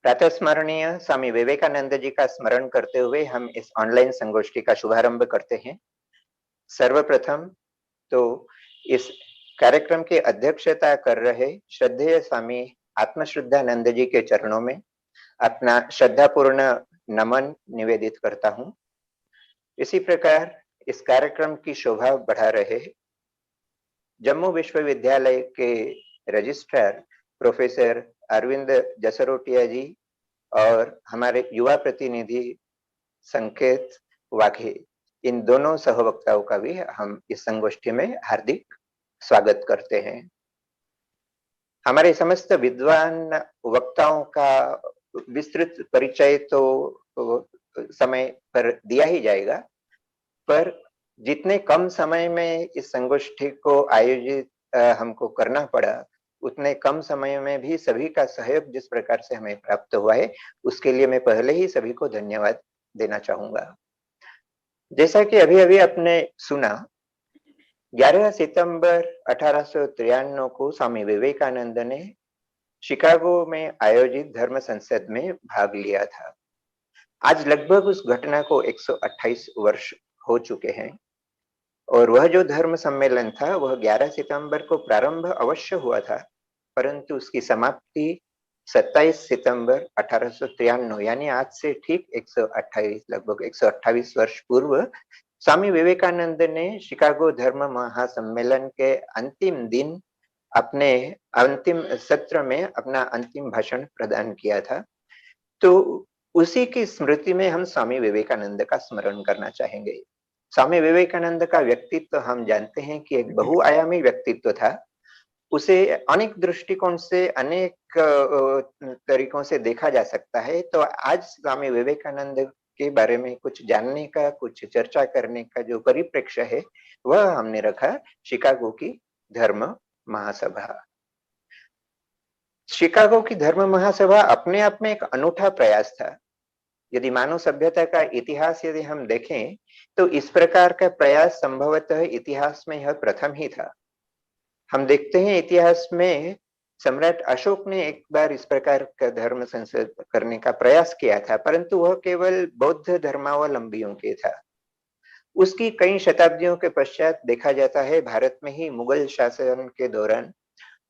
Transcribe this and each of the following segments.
प्रातः स्मरणीय स्वामी विवेकानंद जी का स्मरण करते हुए हम इस ऑनलाइन संगोष्ठी का शुभारंभ करते हैं। सर्वप्रथम तो इस कार्यक्रम की अध्यक्षता कर रहे श्रद्धेय स्वामी आत्मश्रद्धानंद जी के चरणों में अपना श्रद्धापूर्ण नमन निवेदित करता हूं। इसी प्रकार इस कार्यक्रम की शोभा बढ़ा रहे जम्मू विश्वविद्यालय के रजिस्ट्रार प्रोफेसर अरविंद जसरोटिया जी और हमारे युवा प्रतिनिधि संकेत वाघे, इन दोनों सहवक्ताओं का भी हम इस संगोष्ठी में हार्दिक स्वागत करते हैं। हमारे समस्त विद्वान वक्ताओं का विस्तृत परिचय तो समय पर दिया ही जाएगा, पर जितने कम समय में इस संगोष्ठी को आयोजित हमको करना पड़ा, उतने कम समय में भी सभी का सहयोग जिस प्रकार से हमें प्राप्त हुआ है, उसके लिए मैं पहले ही सभी को धन्यवाद देना चाहूंगा। जैसा कि अभी अभी आपने सुना, 11 सितंबर 1893 को स्वामी विवेकानंद ने शिकागो में आयोजित धर्म संसद में भाग लिया था। आज लगभग उस घटना को 128 वर्ष हो चुके हैं और वह जो धर्म सम्मेलन था वह 11 सितंबर को प्रारंभ अवश्य हुआ था, परंतु उसकी समाप्ति 27 सितंबर 1893 यानी आज से ठीक 128 लगभग 128 वर्ष पूर्व स्वामी विवेकानंद ने शिकागो धर्म महासम्मेलन के अंतिम दिन अपने अंतिम सत्र में अपना अंतिम भाषण प्रदान किया था। तो उसी की स्मृति में हम स्वामी विवेकानंद का स्मरण करना चाहेंगे। स्वामी विवेकानंद का व्यक्तित्व हम जानते हैं कि एक बहुआयामी व्यक्तित्व था। उसे अनेक दृष्टिकोण से अनेक तरीकों से देखा जा सकता है। तो आज स्वामी विवेकानंद के बारे में कुछ जानने का, कुछ चर्चा करने का जो परिप्रेक्ष्य है, वह हमने रखा शिकागो की धर्म महासभा। शिकागो की धर्म महासभा अपने आप में एक अनूठा प्रयास था। यदि मानव सभ्यता का इतिहास यदि हम देखें तो इस प्रकार का प्रयास संभवतः इतिहास में यह प्रथम ही था। हम देखते हैं इतिहास में सम्राट अशोक ने एक बार इस प्रकार का धर्म संसद करने का प्रयास किया था, परंतु वह केवल बौद्ध धर्मावलंबियों के था। उसकी कई शताब्दियों के पश्चात देखा जाता है भारत में ही मुगल शासन के दौरान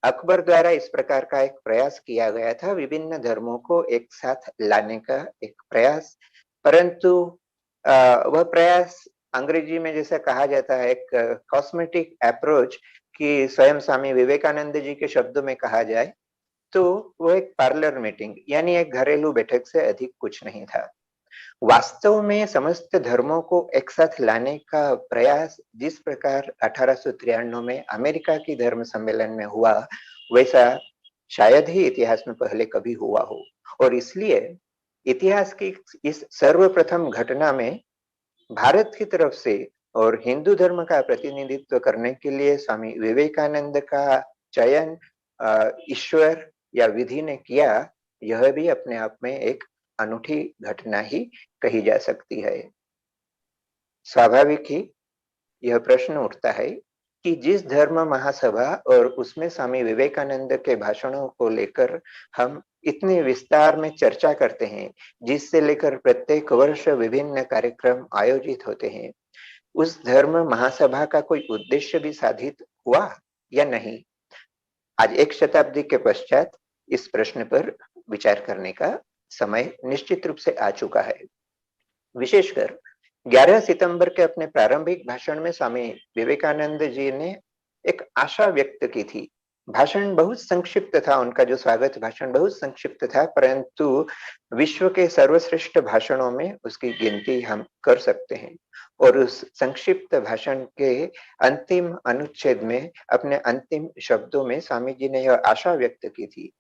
अकबर द्वारा इस प्रकार का एक प्रयास किया गया था, विभिन्न धर्मों को एक साथ लाने का एक प्रयास। परंतु वह प्रयास अंग्रेजी में जैसा कहा जाता है एक कॉस्मेटिक अप्रोच, कि स्वयं स्वामी विवेकानंद जी के शब्दों में कहा जाए तो वो एक पार्लर मीटिंग यानी एक घरेलू बैठक से अधिक कुछ नहीं था। वास्तव में समस्त धर्मों को एक साथ लाने का प्रयास जिस प्रकार 1893 में अमेरिका की धर्म सम्मेलन में हुआ, वैसा शायद ही इतिहास में पहले कभी हुआ हो। और इसलिए इतिहास की इस सर्वप्रथम घटना में भारत की तरफ से और हिंदू धर्म का प्रतिनिधित्व करने के लिए स्वामी विवेकानंद का चयन ईश्वर या विधि ने किया, यह भी अपने आप में एक अनूठी घटना ही कही जा सकती है। स्वाभाविक ही यह प्रश्न उठता है कि जिस धर्म महासभा और उसमें स्वामी विवेकानंद के भाषणों को लेकर हम इतने विस्तार में चर्चा करते हैं, जिससे लेकर प्रत्येक वर्ष विभिन्न कार्यक्रम आयोजित होते हैं, उस धर्म महासभा का कोई उद्देश्य भी साधित हुआ या नहीं? आज एक शताब्दी के पश्चात इस प्रश्न पर विचार करने का समय निश्चित रूप से आ चुका है। विशेषकर 11 सितंबर के अपने प्रारंभिक भाषण में स्वामी विवेकानंद जी ने एक आशा व्यक्त की थी। भाषण बहुत संक्षिप्त था, उनका जो स्वागत भाषण बहुत संक्षिप्त था, परंतु विश्व के सर्वश्रेष्ठ भाषणों में उसकी गिनती हम कर सकते हैं। और उस संक्षिप्त भाषण के अंतिम अनुच्छेद में अपने अंतिम शब्दों में स्वामी जी ने यह आशा व्यक्त की थी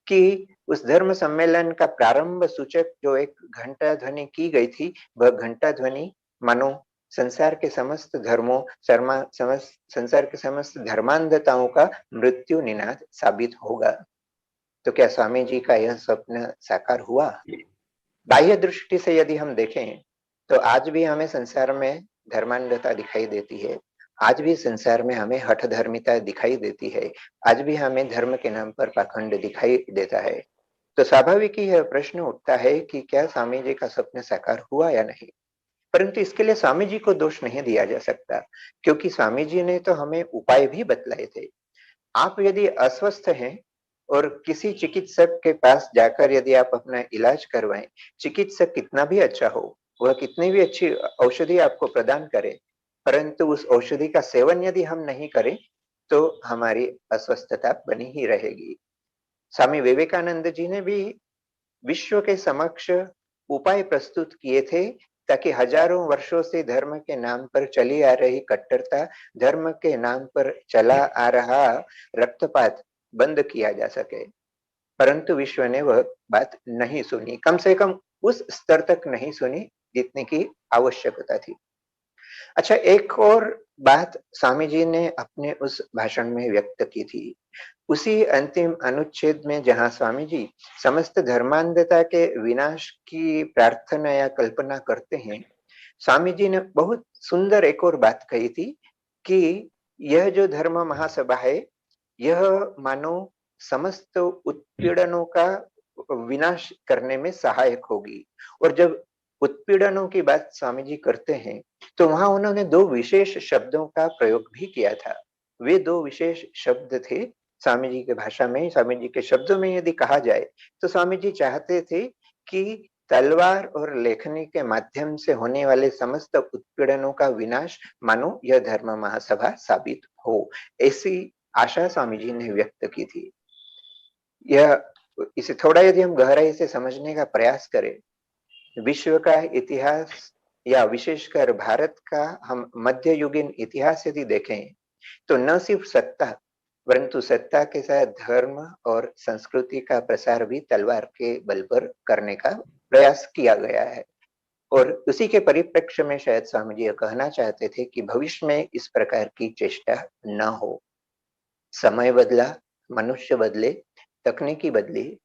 कि उस धर्म सम्मेलन का प्रारंभ सूचक जो एक घंटा ध्वनि की गई थी, वह घंटा ध्वनि मानो संसार के समस्त धर्मों, संसार के समस्त धर्मांधताओं का मृत्यु निनाद साबित होगा। तो क्या स्वामी जी का यह स्वप्न साकार हुआ? बाह्य दृष्टि से यदि हम देखें तो आज भी हमें संसार में धर्मांधता दिखाई देती है, आज भी संसार में हमें हठधर्मिता दिखाई देती है, आज भी हमें धर्म के नाम पर पाखंड दिखाई देता है। तो स्वाभाविक ही यह प्रश्न उठता है कि क्या स्वामी जी का स्वप्न साकार हुआ या नहीं। परंतु इसके लिए स्वामी जी को दोष नहीं दिया जा सकता, क्योंकि स्वामी जी ने तो हमें उपाय भी बतलाए थे। आप यदि अस्वस्थ हैं और किसी चिकित्सक के पास जाकर यदि आप अपना इलाज करवाएं, चिकित्सक कितना भी अच्छा हो, वह कितनी भी अच्छी औषधि आपको प्रदान करे, परंतु उस औषधि का सेवन यदि हम नहीं करें, तो हमारी अस्वस्थता बनी ही रहेगी। स्वामी विवेकानंद जी ने भी विश्व के समक्ष उपाय प्रस्तुत किए थे, ताकि हजारों वर्षों से धर्म के नाम पर चली आ रही कट्टरता, धर्म के नाम पर चला आ रहा रक्तपात बंद किया जा सके। परंतु विश्व ने वह बात नहीं सुनी, कम से कम उस स्तर तक नहीं सुनी जितने की आवश्यकता थी। अच्छा, एक और बात स्वामी जी ने अपने उस भाषण में व्यक्त की थी। उसी अंतिम अनुच्छेद में जहां स्वामी जी समस्त धर्मांधता के विनाश की प्रार्थना या कल्पना करते हैं, स्वामी जी ने बहुत सुंदर एक और बात कही थी कि यह जो धर्म महासभा है, यह मानो समस्त उत्पीड़नों का विनाश करने में सहायक होगी। और जब उत्पीड़नों की बात स्वामी जी करते हैं, तो वहां उन्होंने दो विशेष शब्दों का प्रयोग भी किया था। वे दो विशेष शब्द थे स्वामी जी के भाषा में, स्वामी जी के शब्दों में यदि कहा जाए, तो स्वामी जी चाहते थे कि तलवार और लेखनी के माध्यम से होने वाले समस्त उत्पीड़नों का विनाश मानो यह धर्म महासभा साबित हो। ऐसी आशा स्वामी जी ने व्यक्त की थी। यह इसे थोड़ा यदि हम गहराई से समझने का प्रयास करें, विश्व का इतिहास या विशेषकर भारत का हम मध्ययुगीन इतिहास यदि देखें, तो न सिर्फ सत्ता, परंतु सत्ता के साथ धर्म और संस्कृति का प्रसार भी तलवार के बल पर करने का प्रयास किया गया है। और उसी के परिप्रेक्ष्य में शायद स्वामी जी यह कहना चाहते थे कि भविष्य में इस प्रकार की चेष्टा न हो। समय बदला, मनुष्य बदले, तकनीकी बदली।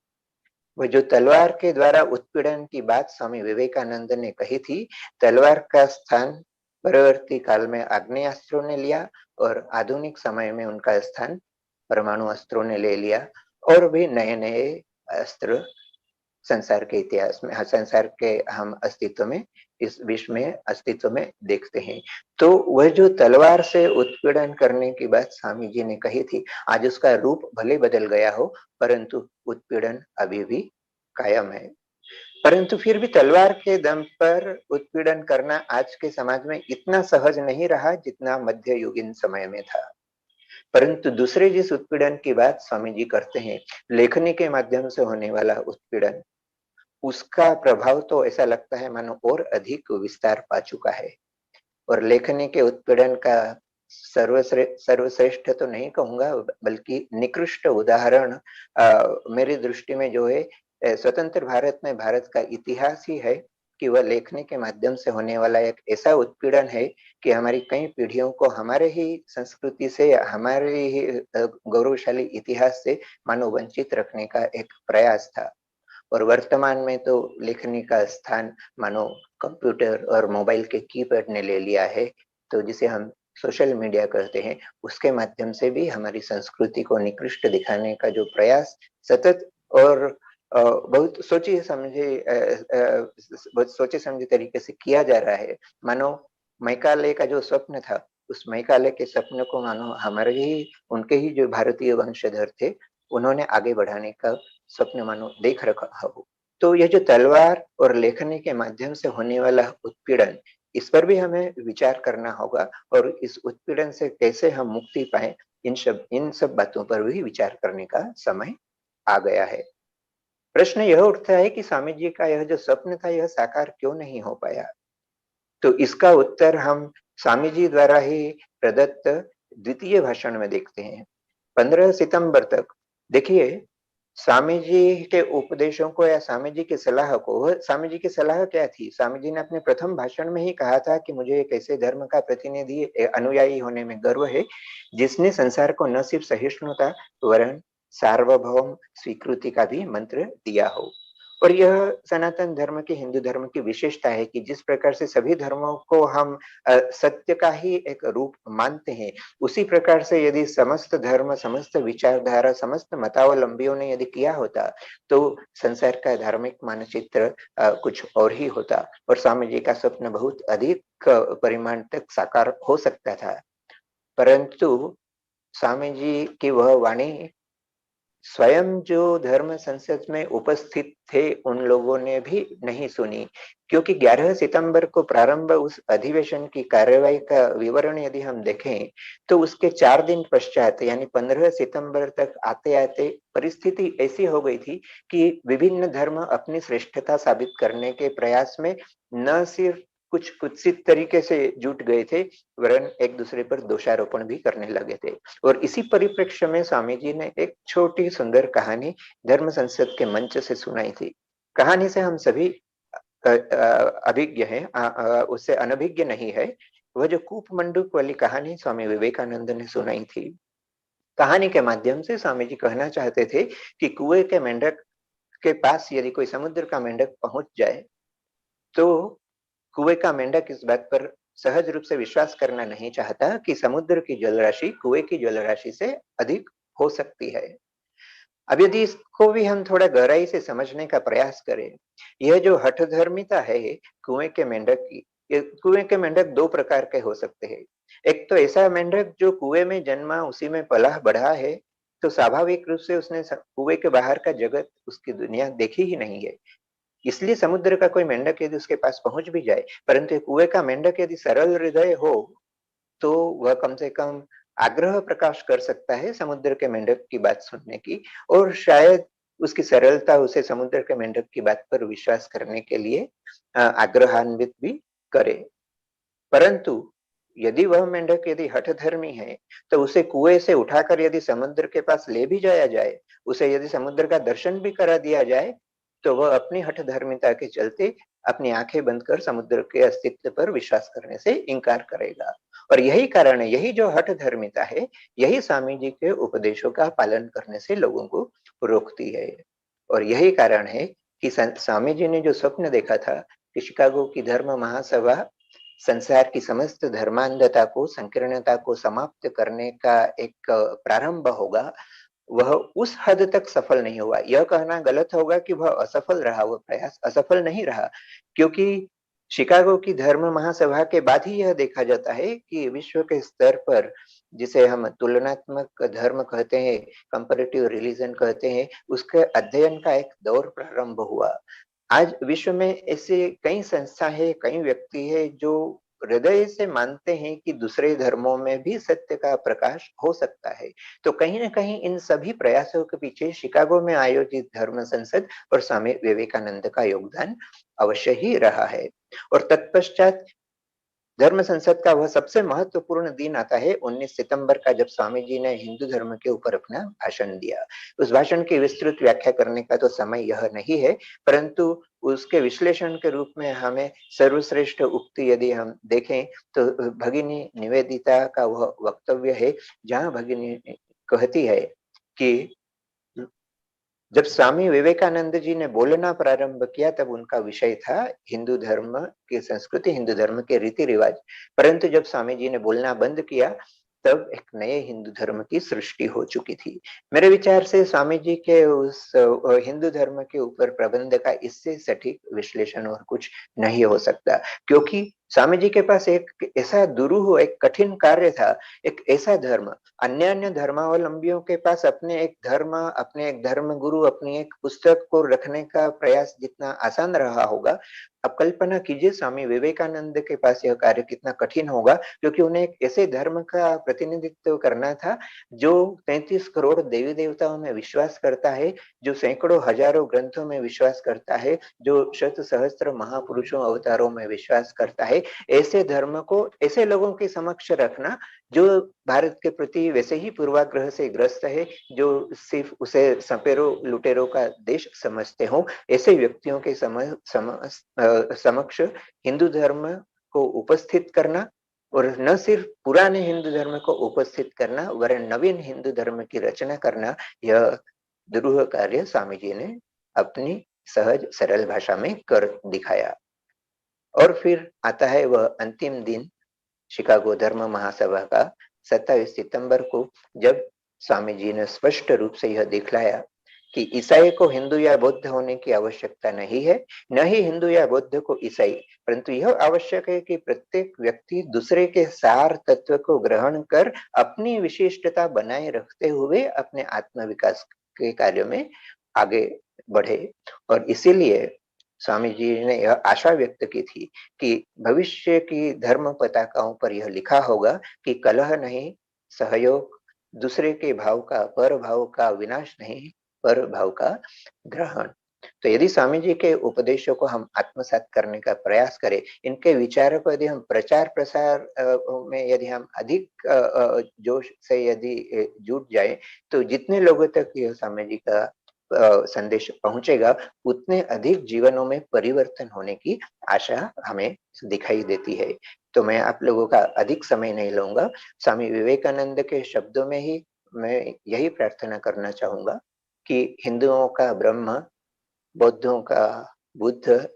वह जो तलवार के द्वारा उत्पीड़न की बात स्वामी विवेकानंद ने कही थी, तलवार का स्थान परवर्ती काल में आग्नेयास्त्रों ने लिया और आधुनिक समय में उनका स्थान परमाणु अस्त्रों ने ले लिया। और भी नए नए अस्त्र संसार के इतिहास में, संसार के हम अस्तित्व में, इस विश्व में अस्तित्व में देखते हैं। तो वह जो तलवार से उत्पीड़न करने की बात स्वामी जी ने कही थी, आज उसका रूप भले बदल गया हो, परंतु उत्पीड़न अभी भी कायम है। परंतु फिर भी तलवार के दम पर उत्पीड़न करना आज के समाज में इतना सहज नहीं रहा जितना मध्ययुगीन समय में था। परंतु दूसरे जिस उत्पीड़न की बात स्वामी जी करते हैं, लेखनी के माध्यम से होने वाला उत्पीड़न, उसका प्रभाव तो ऐसा लगता है मानो और अधिक विस्तार पा चुका है। और लेखनी के उत्पीड़न का सर्वश्रेष्ठ तो नहीं कहूंगा, बल्कि निकृष्ट उदाहरण मेरी दृष्टि में जो है, स्वतंत्र भारत में भारत का इतिहास ही है कि वह लेखनी के माध्यम से होने वाला एक ऐसा उत्पीड़न है कि हमारी कई पीढ़ियों को हमारे ही संस्कृति से, हमारे ही गौरवशाली इतिहास से मानो वंचित रखने का एक प्रयास था। और वर्तमान में तो लेखनी का स्थान मानो कंप्यूटर और मोबाइल के कीपैड ने ले लिया है। तो जिसे हम सोशल मीडिया कहते हैं, उसके माध्यम से भी हमारी संस्कृति को निकृष्ट दिखाने का जो प्रयास सतत और बहुत सोचे समझे तरीके से किया जा रहा है। मानो मैकाले का जो स्वप्न था, उस मैकाले के स्वप्न को मानो हमारे ही, उनके ही जो भारतीय वंशधर थे, उन्होंने आगे बढ़ाने का स्वप्न मानो देख रखा हो। तो यह जो तलवार और लेखनी के माध्यम से होने वाला उत्पीड़न, इस पर भी हमें विचार करना होगा और इस उत्पीड़न से कैसे हम मुक्ति पाए, इन सब बातों पर भी विचार करने का समय आ गया है। प्रश्न यह उठता है कि स्वामी जी का यह जो स्वप्न था, यह साकार क्यों नहीं हो पाया। तो इसका उत्तर हम स्वामी जी द्वारा ही प्रदत्त द्वितीय भाषण में देखते हैं। 15 सितंबर तक देखिए, स्वामी जी के उपदेशों को या स्वामी जी की सलाह को, स्वामी जी की सलाह क्या थी? स्वामी जी ने अपने प्रथम भाषण में ही कहा था कि मुझे एक ऐसे धर्म का प्रतिनिधि, अनुयायी होने में गर्व है जिसने संसार को न सिर्फ सहिष्णुता वरन सार्वभौम स्वीकृति का भी मंत्र दिया हो। और यह सनातन धर्म की, हिंदू धर्म की विशेषता है कि जिस प्रकार से सभी धर्मों को हम सत्य का ही एक रूप मानते हैं, उसी प्रकार से यदि समस्त धर्म, समस्त विचारधारा, समस्त मतावलंबियों ने यदि किया होता, तो संसार का धार्मिक मानचित्र कुछ और ही होता और स्वामी जी का स्वप्न बहुत अधिक परिमाण तक साकार हो सकता था। परंतु स्वामी जी की वह वाणी स्वयं जो धर्म संसद में उपस्थित थे उन लोगों ने भी नहीं सुनी, क्योंकि 11 सितंबर को प्रारंभ उस अधिवेशन की कार्यवाही का विवरण यदि हम देखें, तो उसके 4 दिन पश्चात यानी 15 सितंबर तक आते आते परिस्थिति ऐसी हो गई थी कि विभिन्न धर्म अपनी श्रेष्ठता साबित करने के प्रयास में न सिर्फ कुछ कुत्सित तरीके से जुट गए थे, वरन एक दूसरे पर दोषारोपण भी करने लगे थे। और इसी परिप्रेक्ष्य में स्वामी जी ने एक छोटी सुंदर कहानी धर्म संसद के मंच से सुनाई थी। कहानी से हम सभी अभिज्ञ हैं, उससे अनभिज्ञ नहीं है। वह जो कूप मंडूक वाली कहानी स्वामी विवेकानंद ने सुनाई थी, कहानी के माध्यम से स्वामी जी कहना चाहते थे कि कुएं के मेंढक के पास यदि कोई समुद्र का मेंढक पहुंच जाए, तो कुएं का मेंढक इस बात पर सहज रूप से विश्वास करना नहीं चाहता कि समुद्र की जलराशि कुएं की जलराशि से अधिक हो सकती है। अब यदि इसको भी हम थोड़ा गहराई से समझने का प्रयास करें, यह जो हठधर्मिता है कुएं के मेंढक की, ये कुएं के मेंढक दो प्रकार के हो सकते हैं। एक तो ऐसा मेंढक जो कुएं में जन्मा, उसी में पला बढ़ा है, तो स्वाभाविक रूप से उसने कुएं के बाहर का जगत, उसकी दुनिया देखी ही नहीं है। इसलिए समुद्र का कोई मेंढक यदि उसके पास पहुंच भी जाए, परंतु कुएं का मेंढक यदि सरल हृदय हो, तो वह कम से कम आग्रह प्रकाश कर सकता है समुद्र के मेंढक की बात सुनने की, और शायद उसकी सरलता उसे समुद्र के मेंढक की बात पर विश्वास करने के लिए आग्रहान्वित भी करे। परंतु यदि वह मेंढक यदि हठधर्मी है, तो उसे कुएं से उठाकर यदि समुद्र के पास ले भी जाया जाए, उसे यदि समुद्र का दर्शन भी करा दिया जाए, तो वह अपनी हठधर्मिता के चलते अपनी आंखें बंद कर समुद्र के अस्तित्व पर विश्वास करने से इनकार करेगा। और यही कारण है, यही जो हठधर्मिता है, यही स्वामी जी के उपदेशों का पालन करने से लोगों को रोकती है। और यही कारण है कि स्वामी जी ने जो स्वप्न देखा था कि शिकागो की धर्म महासभा संसार की समस्त धर्मांधता को, संकीर्णता को समाप्त करने का एक प्रारंभ होगा, वह उस हद तक सफल नहीं हुआ। यह कहना गलत होगा कि वह असफल रहा, वह प्रयास असफल नहीं रहा, क्योंकि शिकागो की धर्म महासभा के बाद ही यह देखा जाता है कि विश्व के स्तर पर, जिसे हम तुलनात्मक धर्म कहते हैं, कंपैरेटिव रिलीजन कहते हैं, उसके अध्ययन का एक दौर प्रारंभ हुआ। आज विश्व में ऐसे कई संस्था है, कई व्यक्ति है जो हृदय से मानते हैं कि दूसरे धर्मों में भी सत्य का प्रकाश हो सकता है। तो कहीं ना कहीं इन सभी प्रयासों के पीछे शिकागो में आयोजित धर्म संसद और स्वामी विवेकानंद का योगदान अवश्य ही रहा है। और तत्पश्चात धर्म संसद का वह सबसे महत्वपूर्ण दिन आता है 19 सितंबर का, जब स्वामी जी ने हिंदू धर्म के ऊपर अपना भाषण दिया। उस भाषण की विस्तृत व्याख्या करने का तो समय यह नहीं है, परंतु उसके विश्लेषण के रूप में हमें सर्वश्रेष्ठ उक्ति यदि हम देखें, तो भगिनी निवेदिता का वह वक्तव्य है, जहाँ भगिनी कहती है कि जब स्वामी विवेकानंद जी ने बोलना प्रारंभ किया, तब उनका विषय था हिंदू धर्म की संस्कृति, हिंदू धर्म के रीति रिवाज। परंतु जब स्वामी जी ने बोलना बंद किया, तब एक नए हिंदू धर्म की सृष्टि हो चुकी थी। मेरे विचार से स्वामी जी के उस हिंदू धर्म के ऊपर प्रबंध का इससे सटीक विश्लेषण और कुछ नहीं हो सकता, क्योंकि स्वामी जी के पास एक ऐसा दुरूह, एक कठिन कार्य था, एक ऐसा धर्म। अन्य अन्य धर्मावलंबियों के पास अपने एक धर्म, अपने एक धर्म गुरु, अपनी एक पुस्तक को रखने का प्रयास जितना आसान रहा होगा, अब कल्पना कीजिए स्वामी विवेकानंद के पास यह कार्य कितना कठिन होगा, क्योंकि उन्हें एक ऐसे धर्म का प्रतिनिधित्व करना था जो 33 करोड़ देवी देवताओं में विश्वास करता है, जो सैकड़ों हजारों ग्रंथों में विश्वास करता है, जो शत सहस्त्र महापुरुषों अवतारों में विश्वास करता है। ऐसे धर्म को ऐसे लोगों के समक्ष रखना जो भारत के प्रति वैसे ही पूर्वाग्रह से ग्रस्त है, जो सिर्फ उसे सपेरों लुटेरों का देश समझते हो, ऐसे व्यक्तियों के समक्ष हिंदू धर्म को उपस्थित करना, और न सिर्फ पुराने हिंदू धर्म को उपस्थित करना, वरन नवीन हिंदू धर्म की रचना करना, यह दुरूह कार्य स्वामी जी ने अपनी सहज सरल भाषा में कर दिखाया। और फिर आता है वह अंतिम दिन, शिकागो धर्म महासभा का 27 सितंबर को, जब स्वामी जी ने स्पष्ट रूप से यह दिखलाया कि ईसाई को हिंदू या बौद्ध होने की आवश्यकता नहीं है, न ही हिंदू या बौद्ध को ईसाई, परंतु यह आवश्यक है कि प्रत्येक व्यक्ति दूसरे के सार तत्व को ग्रहण कर अपनी विशिष्टता बनाए रखते हुए अपने आत्म विकास के कार्य में आगे बढ़े। और इसीलिए स्वामी जी ने यह आशा व्यक्त की थी कि भविष्य की धर्म पताकाओं पर यह लिखा होगा कि कलह नहीं, सहयोग, दूसरे के भाव का, पर भाव का विनाश नहीं, पर भाव का ग्रहण। तो यदि स्वामी जी के उपदेशों को हम आत्मसात करने का प्रयास करें, इनके विचारों को यदि हम प्रचार प्रसार में यदि हम अधिक जोश से यदि जुट जाए, तो जितने लोगों तक यह स्वामी जी का संदेश पहुंचेगा, उतने अधिक जीवनों में परिवर्तन होने की आशा हमें दिखाई देती है। तो मैं आप लोगों का अधिक समय नहीं लूंगा। स्वामी विवेकानंद के शब्दों में ही मैं यही प्रार्थना करना चाहूंगा कि हिंदुओं का ब्रह्म, बौद्धों का बुद्ध,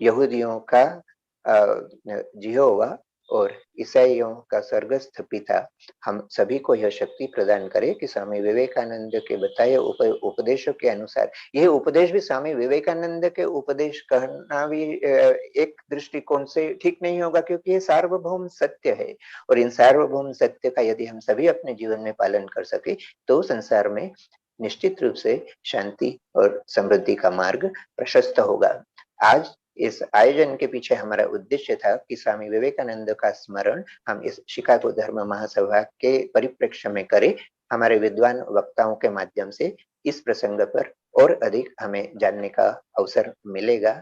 यहूदियों का जिहोवा और ईसाइयों का स्वर्गस्थ पिता हम सभी को यह शक्ति प्रदान करे कि स्वामी विवेकानंद के बताए उपदेशों के अनुसार, यह उपदेश भी स्वामी विवेकानंद के उपदेश कहना भी एक दृष्टिकोण से ठीक नहीं होगा, क्योंकि ये सार्वभौम सत्य है। और इन सार्वभौम सत्य का यदि हम सभी अपने जीवन में पालन कर सके, तो संसार में निश्चित रूप से शांति और समृद्धि का मार्ग प्रशस्त होगा। आज इस आयोजन के पीछे हमारा उद्देश्य था कि स्वामी विवेकानंद का स्मरण हम इस शिकागो धर्म महासभा के परिप्रेक्ष्य में करें। हमारे विद्वान वक्ताओं के माध्यम से इस प्रसंग पर और अधिक हमें जानने का अवसर मिलेगा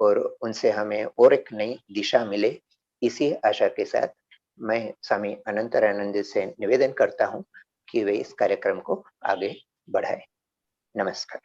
और उनसे हमें और एक नई दिशा मिले। इसी आशा के साथ मैं स्वामी अनंतरानंद से निवेदन करता हूं कि वे इस कार्यक्रम को आगे बढ़ाएं। नमस्कार।